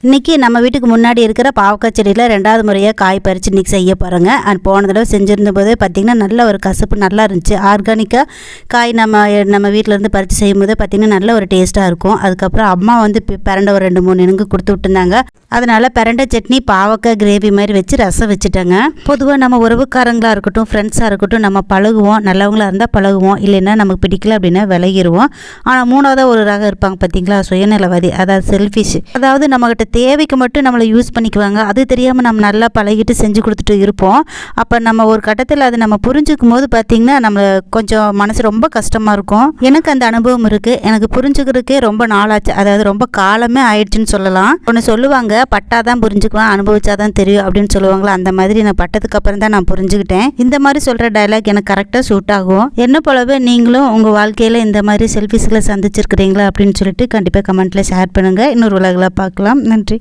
இன்றைக்கி நம்ம வீட்டுக்கு முன்னாடி இருக்கிற பாவக்காய் செடியில் 2வது முறையாக காய் பறித்து இன்றைக்கி செய்ய போகிறோங்க. போன தடவை செஞ்சுருந்த போதே பார்த்திங்கன்னா நல்ல ஒரு கசப்பு நல்லா இருந்துச்சு. ஆர்கானிக்காக காய் நம்ம வீட்டிலேருந்து பறித்து செய்யும்போது பார்த்திங்கன்னா நல்ல ஒரு டேஸ்ட்டாக இருக்கும். அதுக்கப்புறம் அம்மா வந்து பிரண்டை ஒரு 2-3 எனக்கு கொடுத்து விட்டுருந்தாங்க. அதனால் பிரண்டை சட்னி பாவக்காய் கிரேவி மாதிரி வச்சு ரசம் வச்சுட்டேங்க. பொதுவாக நம்ம உறவுக்காரங்களாக இருக்கட்டும், ஃப்ரெண்ட்ஸாக இருக்கட்டும், நம்ம பழகுவோம். நல்லவங்களாக இருந்தால் பழகுவோம், இல்லைன்னா நமக்கு பிடிக்கல அப்படின்னா விலகிடுவோம். ஆனால் 3வது ஒரு ரகம் இருப்பாங்க பார்த்திங்களா, சுயநலவாதி, அதாவது செல்ஃபிஷ். அதாவது நம்மகிட்ட தேவைக்கு மட்டும் நம்மளை யூஸ் பண்ணிக்குவாங்க. அது தெரியாமல் நம்ம நல்லா பழகிட்டு செஞ்சு கொடுத்துட்டு இருப்போம். அப்போ நம்ம ஒரு கட்டத்தில் அது நம்ம புரிஞ்சுக்கும் போது பார்த்திங்கன்னா நம்ம கொஞ்சம் மனசு ரொம்ப கஷ்டமாக இருக்கும். எனக்கு அந்த அனுபவம் இருக்குது. எனக்கு புரிஞ்சுக்கிறதுக்கே ரொம்ப நாளாச்சு, அதாவது ரொம்ப காலமே ஆயிடுச்சுன்னு சொல்லலாம். ஒன்று சொல்லுவாங்க, பட்டாதான் புரிஞ்சுக்குவேன், அனுபவிச்சாதான் தெரியும் அப்படின்னு சொல்லுவாங்களா, அந்த மாதிரி நான் பட்டதுக்கு அப்புறம் தான் நான் புரிஞ்சுக்கிட்டேன். இந்த மாதிரி சொல்கிற டைலாக் எனக்கு கரெக்டாக சூட் ஆகும். என்ன போலவே நீங்களும் உங்கள் வாழ்க்கையில் இந்த மாதிரி செல்ஃபிஸ்களை சந்திச்சிருக்கிறீங்களா அப்படின்னு சொல்லிட்டு கண்டிப்பாக கமெண்ட்டில் ஷேர் பண்ணுங்கள். இன்னொரு உலகில் பார்க்கலாம். நன்றி.